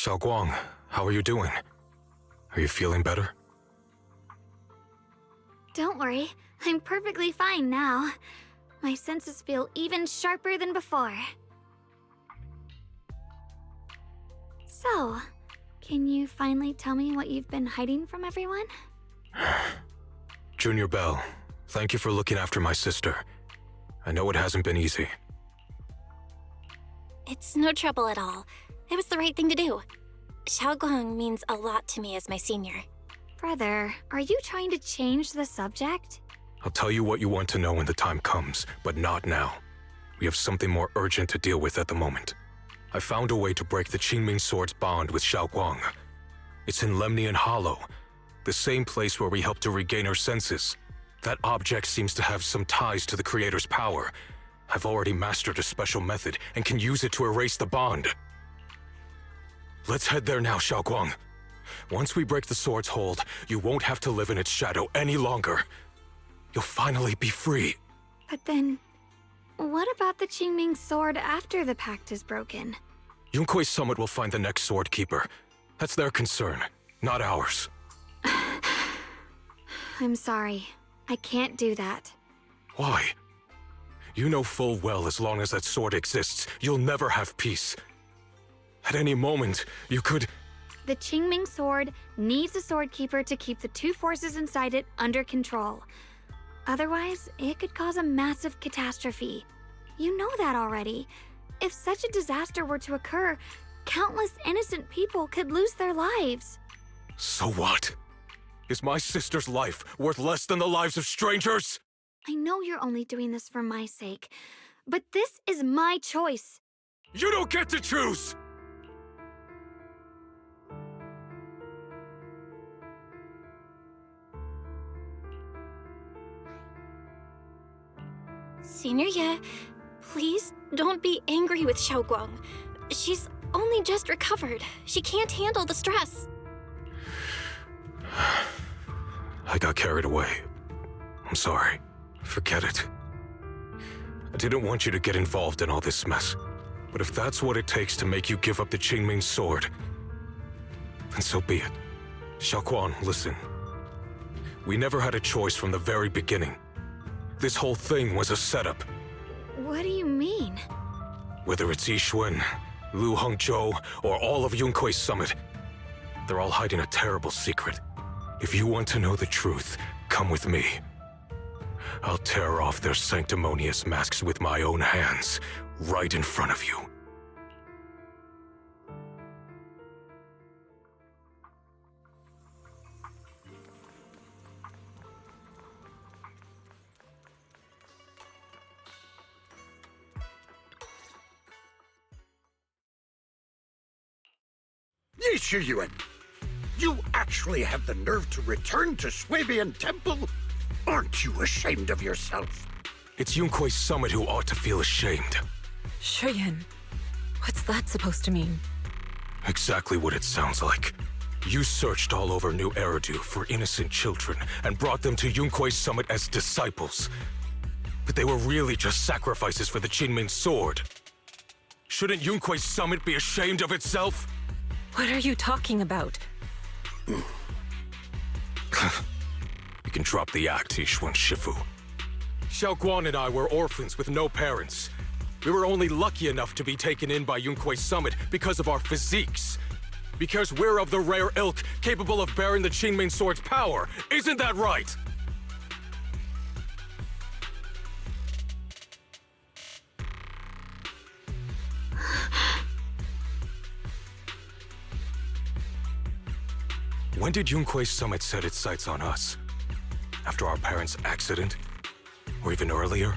Xiaoguang, how are you doing? Are you feeling better? Don't worry, I'm perfectly fine now. My senses feel even sharper than before. So, can you finally tell me what you've been hiding from everyone? Junior Belle, thank you for looking after my sister. I know it hasn't been easy. It's no trouble at all. It was the right thing to do. Xiaoguang means a lot to me as my senior. Brother, are you trying to change the subject? I'll tell you what you want to know when the time comes, but not now. We have something more urgent to deal with at the moment. I found a way to break the Qingming Sword's bond with Xiaoguang. It's in Lemnian Hollow, the same place where we helped to regain her senses. That object seems to have some ties to the Creator's power. I've already mastered a special method and can use it to erase the bond. Let's head there now, Xiaoguang. Once we break the sword's hold, you won't have to live in its shadow any longer. You'll finally be free. But then, what about the Qingming Sword after the pact is broken? Yunkui's summit will find the next sword keeper. That's their concern, not ours. I'm sorry. I can't do that. Why? You know full well as long as that sword exists, you'll never have peace. At any moment, you could... The Qingming Sword needs a sword keeper to keep the two forces inside it under control. Otherwise, it could cause a massive catastrophe. You know that already. If such a disaster were to occur, countless innocent people could lose their lives. So what? Is my sister's life worth less than the lives of strangers? I know you're only doing this for my sake, but this is my choice. You don't get to choose! Senior Ye, please don't be angry with Xiaoguang. She's only just recovered. She can't handle the stress. I got carried away. I'm sorry. Forget it. I didn't want you to get involved in all this mess. But if that's what it takes to make you give up the Qingming Sword, then so be it. Xiaoguang, listen. We never had a choice from the very beginning. This whole thing was a setup. What do you mean? Whether it's Yixuan, Lu Hongzhou, or all of Yunkui's summit, they're all hiding a terrible secret. If you want to know the truth, come with me. I'll tear off their sanctimonious masks with my own hands, right in front of you. Yi Shiyuan, you actually have the nerve to return to Swabian Temple? Aren't you ashamed of yourself? It's Yunkui's summit who ought to feel ashamed. Shuyan, what's that supposed to mean? Exactly what it sounds like. You searched all over New Eridu for innocent children and brought them to Yunkui's summit as disciples. But they were really just sacrifices for the Qingming Sword. Shouldn't Yunkui's summit be ashamed of itself? What are you talking about? You can drop the act, Yixuan Shifu. Xiaoguang and I were orphans with no parents. We were only lucky enough to be taken in by Yunkui's summit because of our physiques. Because we're of the rare ilk capable of bearing the Qingming Sword's power. Isn't that right? When did Yunkui's summit set its sights on us? After our parents' accident? Or even earlier?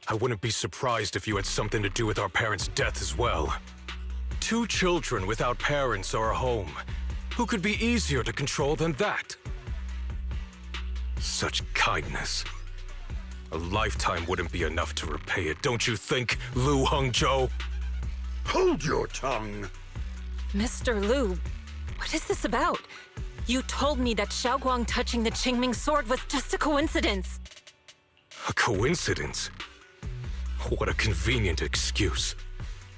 I wouldn't be surprised if you had something to do with our parents' death as well. Two children without parents or a home. Who could be easier to control than that? Such kindness. A lifetime wouldn't be enough to repay it, don't you think, Lu Hongzhou? Hold your tongue. Mr. Lu, what is this about? You told me that Xiaoguang touching the Qingming Sword was just a coincidence. A coincidence? What a convenient excuse.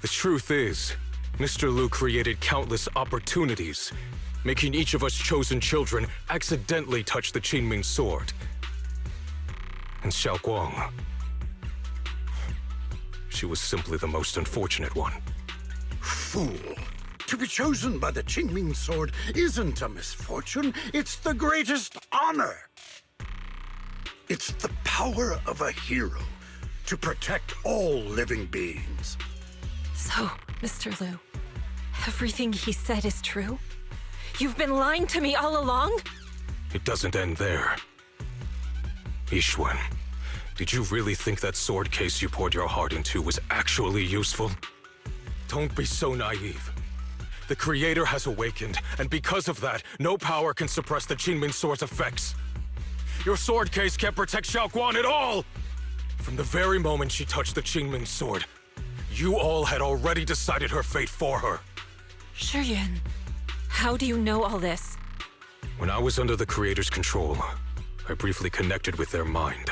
The truth is, Mr. Liu created countless opportunities, making each of us chosen children accidentally touch the Qingming sword. And Xiao Guang, she was simply the most unfortunate one. Fool. To be chosen by the Qingming sword isn't a misfortune, it's the greatest honor. It's the power of a hero to protect all living beings. So, Mr. Liu, everything he said is true? You've been lying to me all along? It doesn't end there. Ishwen, did you really think that sword case you poured your heart into was actually useful? Don't be so naive. The Creator has awakened, and because of that, no power can suppress the Qingming sword's effects. Your sword case can't protect Xiao Guan at all! From the very moment she touched the Qingming sword, you all had already decided her fate for her. Shuyuan, how do you know all this? When I was under the Creator's control, I briefly connected with their mind.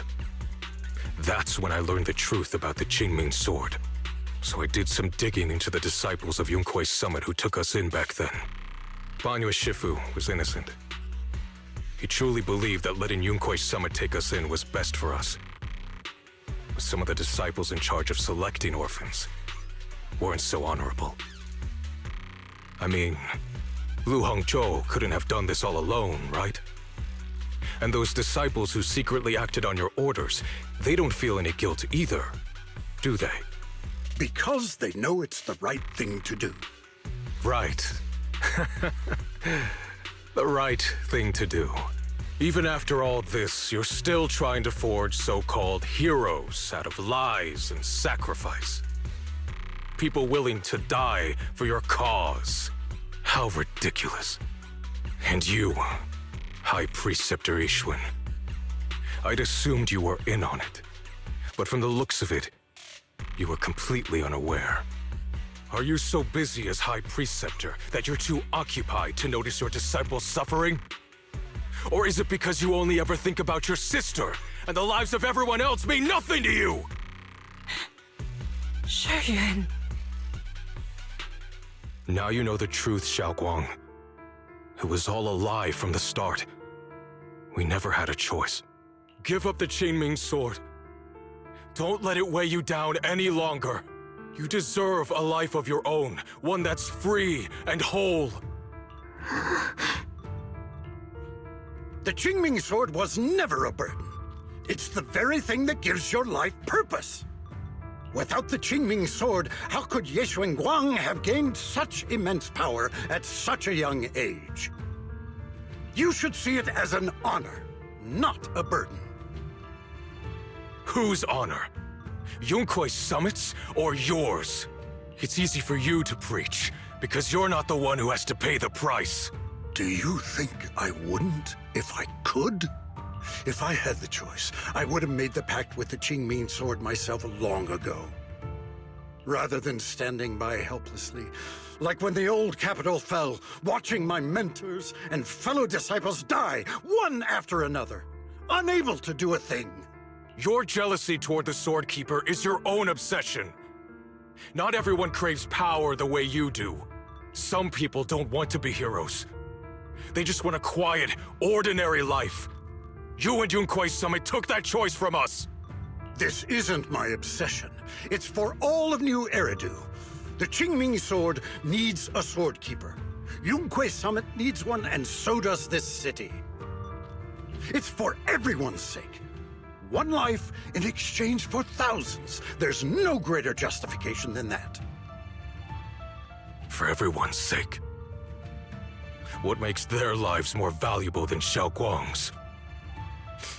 That's when I learned the truth about the Qingming sword. So I did some digging into the disciples of Yunkui's summit who took us in back then. Banyue Shifu was innocent. He truly believed that letting Yunkui's summit take us in was best for us. But some of the disciples in charge of selecting orphans weren't so honorable. I mean, Lu Hongzhou couldn't have done this all alone, right? And those disciples who secretly acted on your orders, they don't feel any guilt either, do they? Because they know it's the right thing to do. Right. The right thing to do. Even after all this, you're still trying to forge so-called heroes out of lies and sacrifice. People willing to die for your cause. How ridiculous. And you, High Preceptor Ishwen. I'd assumed you were in on it. But from the looks of it, you were completely unaware. Are you so busy as High Preceptor that you're too occupied to notice your disciples suffering? Or is it because you only ever think about your sister, and the lives of everyone else mean nothing to you? Shuyuan. Now you know the truth, Xiao Guang. It was all a lie from the start. We never had a choice. Give up the Qingming sword. Don't let it weigh you down any longer. You deserve a life of your own, one that's free and whole. The Qingming sword was never a burden. It's the very thing that gives your life purpose. Without the Qingming sword, how could Ye Guang have gained such immense power at such a young age? You should see it as an honor, not a burden. Whose honor? Yunkui's summit's or yours? It's easy for you to preach, because you're not the one who has to pay the price. Do you think I wouldn't if I could? If I had the choice, I would have made the pact with the Qingming sword myself long ago. Rather than standing by helplessly, like when the old capital fell, watching my mentors and fellow disciples die, one after another, unable to do a thing. Your jealousy toward the Sword Keeper is your own obsession. Not everyone craves power the way you do. Some people don't want to be heroes. They just want a quiet, ordinary life. You and Yunkui's summit took that choice from us. This isn't my obsession. It's for all of New Eridu. The Qingming sword needs a sword keeper. Yunkui's summit needs one, and so does this city. It's for everyone's sake. One life in exchange for thousands. There's no greater justification than that. For everyone's sake. What makes their lives more valuable than Xiao Guang's?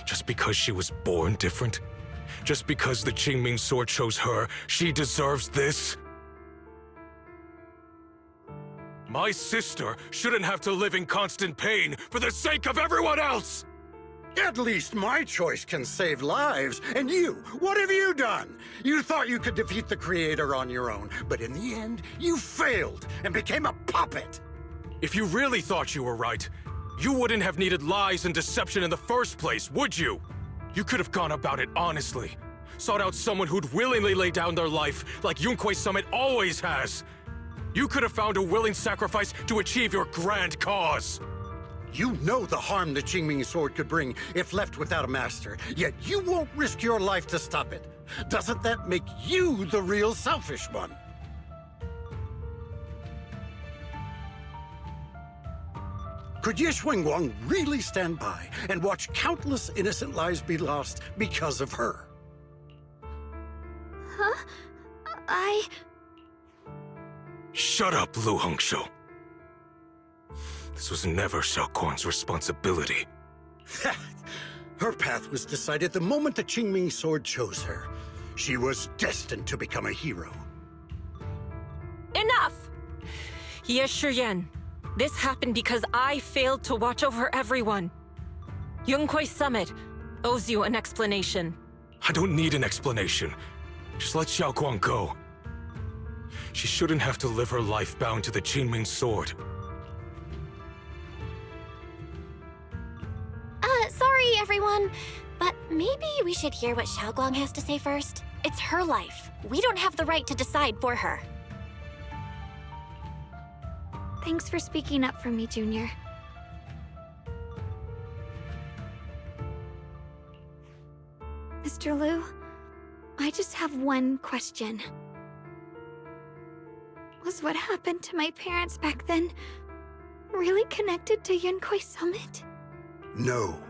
Just because she was born different? Just because the Qingming sword chose her, she deserves this? My sister shouldn't have to live in constant pain for the sake of everyone else! At least my choice can save lives. And you, what have you done? You thought you could defeat the Creator on your own, but in the end, you failed and became a puppet. If you really thought you were right, you wouldn't have needed lies and deception in the first place, would you? You could have gone about it honestly. sought out someone who'd willingly lay down their life, like Yunquei Summit always has. You could have found a willing sacrifice to achieve your grand cause. You know the harm the Qingming sword could bring if left without a master, yet you won't risk your life to stop it. Doesn't that make you the real selfish one? Could Ye Xuanguang really stand by and watch countless innocent lives be lost because of her? Huh? Shut up, Lu Hongshou. This was never Xiaoquan's responsibility. Her path was decided the moment the Qingming sword chose her. She was destined to become a hero. Enough! Ye Shiyan, this happened because I failed to watch over everyone. Yunquei Summit owes you an explanation. I don't need an explanation. Just let Xiaoguang go. She shouldn't have to live her life bound to the Qingming sword. Sorry, everyone. But maybe we should hear what Xiaoguang has to say first. It's her life. We don't have the right to decide for her. Thanks for speaking up for me, Junior. Mr. Liu, I just have one question. Was what happened to my parents back then really connected to Yunquei Summit? No.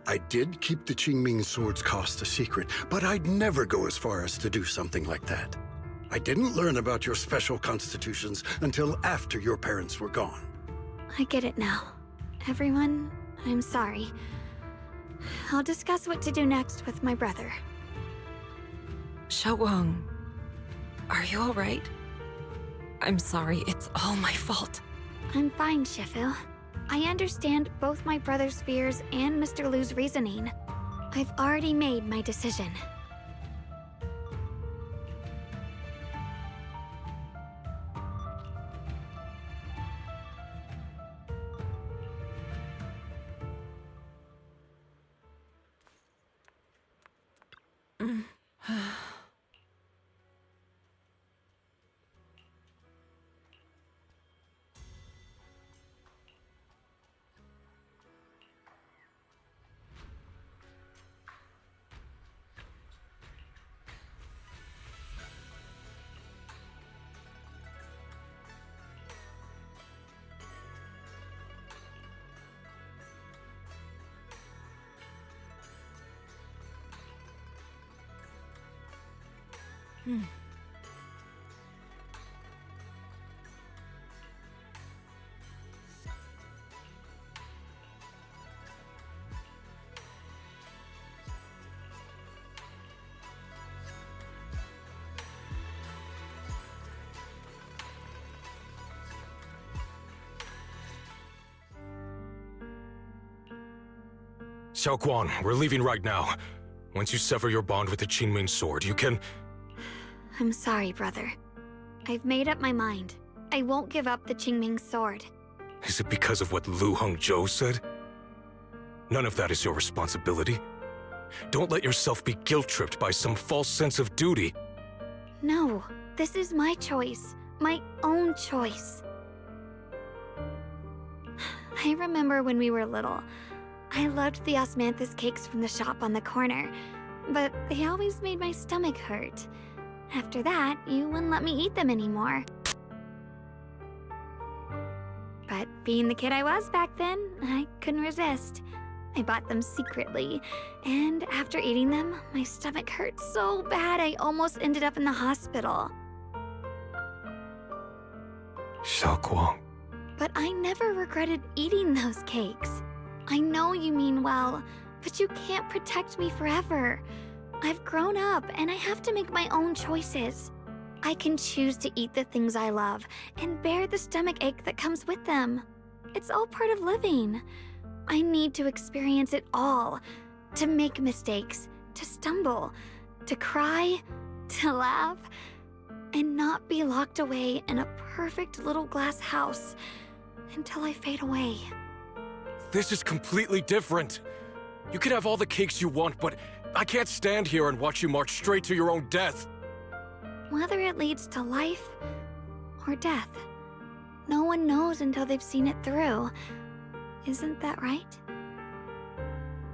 I did keep the Qingming sword's cost a secret, but I'd never go as far as to do something like that. I didn't learn about your special constitutions until after your parents were gone. I get it now. Everyone, I'm sorry. I'll discuss what to do next with my brother. Xiaoguang, are you all right? I'm sorry, it's all my fault. I'm fine, Shifu. I understand both my brother's fears and Mr. Liu's reasoning. I've already made my decision. Xiaoguang, we're leaving right now. Once you sever your bond with the Qingming sword, you can... I'm sorry, brother. I've made up my mind. I won't give up the Qingming sword. Is it because of what Lu Hongzhou said? None of that is your responsibility. Don't let yourself be guilt-tripped by some false sense of duty. No, this is my choice. My own choice. I remember when we were little. I loved the osmanthus cakes from the shop on the corner, but they always made my stomach hurt. After that, you wouldn't let me eat them anymore. But being the kid I was back then, I couldn't resist. I bought them secretly, and after eating them, my stomach hurt so bad I almost ended up in the hospital. Xiaoguang. But I never regretted eating those cakes. I know you mean well, but you can't protect me forever. I've grown up, and I have to make my own choices. I can choose to eat the things I love, and bear the stomach ache that comes with them. It's all part of living. I need to experience it all. To make mistakes, to stumble, to cry, to laugh, and not be locked away in a perfect little glass house until I fade away. This is completely different. You can have all the cakes you want, but I can't stand here and watch you march straight to your own death. Whether it leads to life or death, no one knows until they've seen it through. Isn't that right?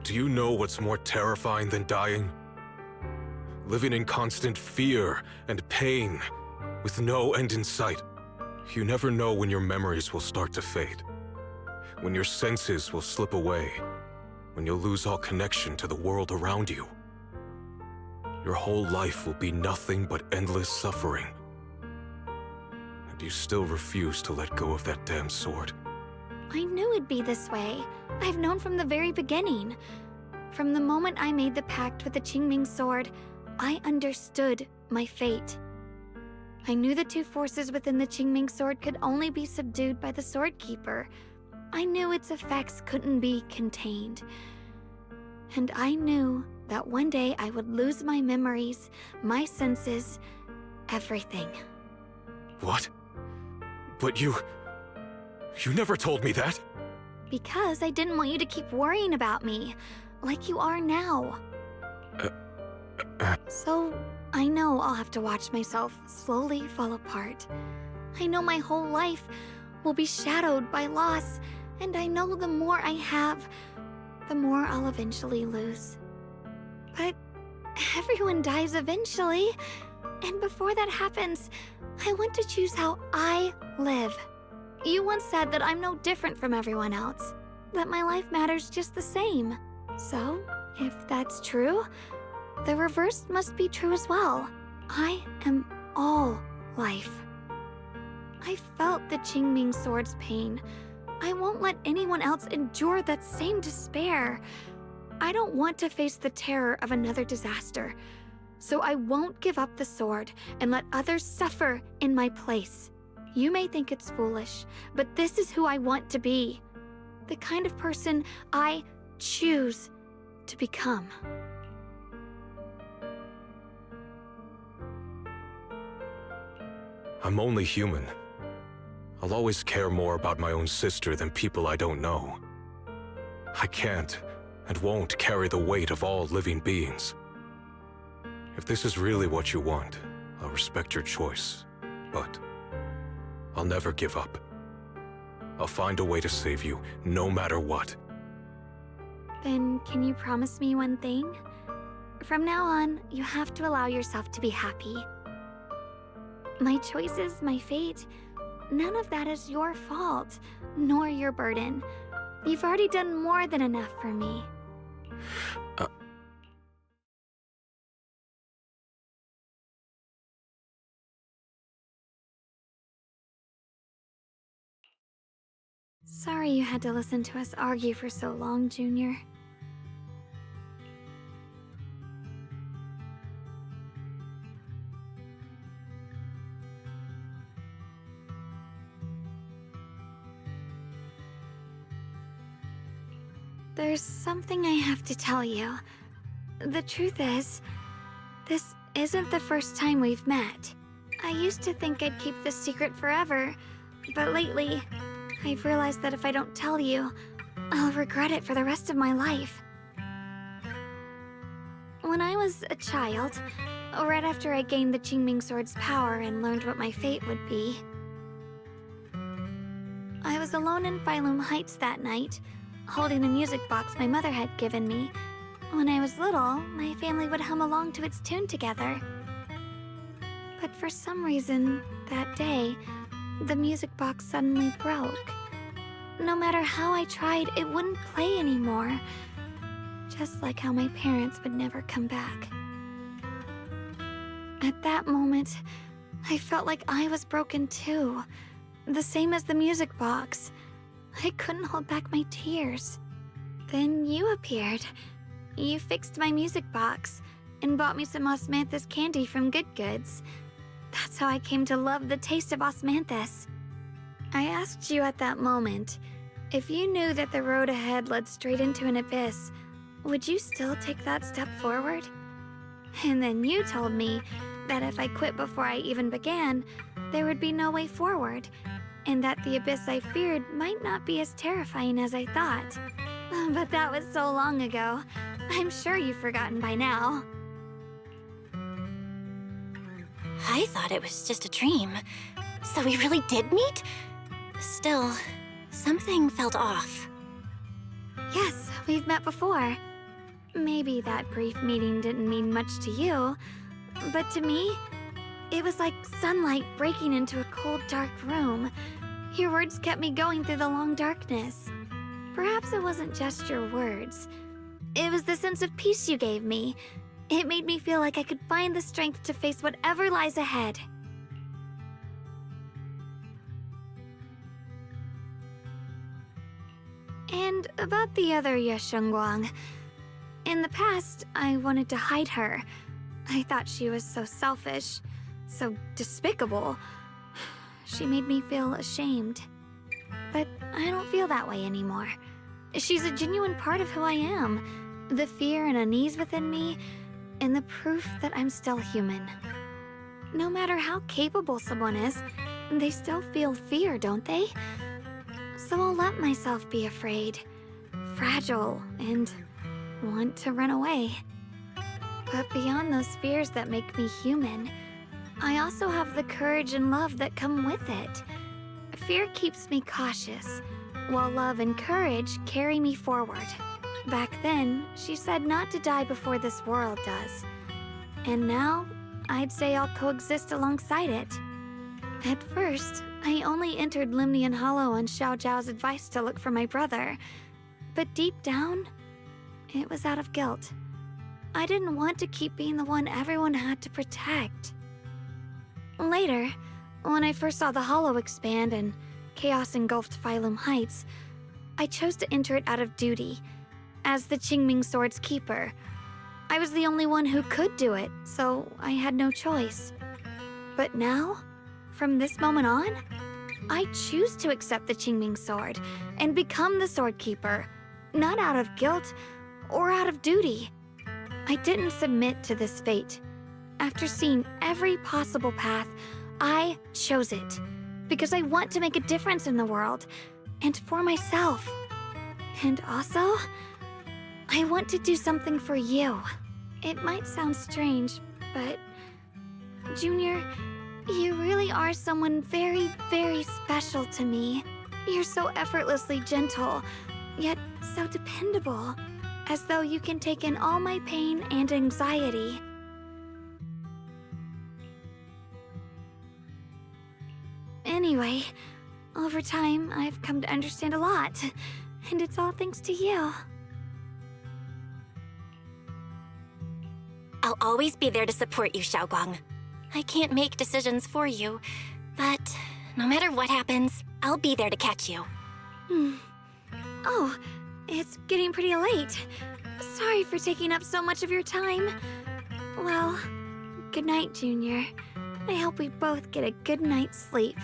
Do you know what's more terrifying than dying? Living in constant fear and pain, with no end in sight. You never know when your memories will start to fade, when your senses will slip away, when you'll lose all connection to the world around you. Your whole life will be nothing but endless suffering. And you still refuse to let go of that damn sword. I knew it'd be this way. I've known from the very beginning. From the moment I made the pact with the Qingming sword, I understood my fate. I knew the two forces within the Qingming sword could only be subdued by the sword keeper. I knew its effects couldn't be contained. And I knew that one day I would lose my memories, my senses, everything. What? But you never told me that. Because I didn't want you to keep worrying about me, like you are now. So, I know I'll have to watch myself slowly fall apart. I know my whole life will be shadowed by loss, and I know the more I have, the more I'll eventually lose. But everyone dies eventually, and before that happens, I want to choose how I live. You once said that I'm no different from everyone else, that my life matters just the same. So, if that's true, the reverse must be true as well. I am all life. I felt the Qingming sword's pain. I won't let anyone else endure that same despair. I don't want to face the terror of another disaster. So I won't give up the sword and let others suffer in my place. You may think it's foolish, but this is who I want to be. The kind of person I choose to become. I'm only human. I'll always care more about my own sister than people I don't know. I can't and won't carry the weight of all living beings. If this is really what you want, I'll respect your choice, but I'll never give up. I'll find a way to save you, no matter what. Then can you promise me one thing? From now on, you have to allow yourself to be happy. My choices, my fate, none of that is your fault, nor your burden. You've already done more than enough for me. Sorry you had to listen to us argue for so long, Junior. There's something I have to tell you. The truth is, this isn't the first time we've met. I used to think I'd keep this secret forever, but lately, I've realized that if I don't tell you, I'll regret it for the rest of my life. When I was a child, right after I gained the Qingming sword's power and learned what my fate would be, I was alone in Phylum Heights that night, holding a music box my mother had given me. When I was little, my family would hum along to its tune together. But for some reason, that day, the music box suddenly broke. No matter how I tried, it wouldn't play anymore. Just like how my parents would never come back. At that moment, I felt like I was broken too. The same as the music box. I couldn't hold back my tears. Then you appeared. You fixed my music box and bought me some osmanthus candy from Good Goods. That's how I came to love the taste of osmanthus. I asked you at that moment, if you knew that the road ahead led straight into an abyss, would you still take that step forward? And then you told me that if I quit before I even began, there would be no way forward, and that the abyss I feared might not be as terrifying as I thought. But that was so long ago. I'm sure you've forgotten by now. I thought it was just a dream. So we really did meet? Still, something felt off. Yes, we've met before. Maybe that brief meeting didn't mean much to you, but to me, it was like sunlight breaking into a cold, dark room. Your words kept me going through the long darkness. Perhaps it wasn't just your words. It was the sense of peace you gave me. It made me feel like I could find the strength to face whatever lies ahead. And about the other Yashengguang. In the past, I wanted to hide her. I thought she was so selfish, so despicable. She made me feel ashamed. But I don't feel that way anymore. She's a genuine part of who I am. The fear and unease within me, and the proof that I'm still human. No matter how capable someone is, they still feel fear, don't they? So I'll let myself be afraid, fragile, and want to run away. But beyond those fears that make me human, I also have the courage and love that come with it. Fear keeps me cautious, while love and courage carry me forward. Back then, she said not to die before this world does. And now, I'd say I'll coexist alongside it. At first, I only entered Limnian Hollow on Xiao Zhao's advice to look for my brother. But deep down, it was out of guilt. I didn't want to keep being the one everyone had to protect. Later, when I first saw the Hollow expand and chaos engulfed Phylum Heights, I chose to enter it out of duty. As the Qingming Sword's keeper, I was the only one who could do it, so I had no choice. But now, from this moment on, I choose to accept the Qingming Sword and become the Sword Keeper, not out of guilt or out of duty. I didn't submit to this fate. After seeing every possible path, I chose it because I want to make a difference in the world and for myself. And also, I want to do something for you. It might sound strange, but Junior, you really are someone very, very special to me. You're so effortlessly gentle, yet so dependable, as though you can take in all my pain and anxiety. Anyway, over time, I've come to understand a lot, and it's all thanks to you. I'll always be there to support you, Xiaoguang. I can't make decisions for you, but no matter what happens, I'll be there to catch you. Oh, it's getting pretty late. Sorry for taking up so much of your time. Well, good night, Junior. I hope we both get a good night's sleep.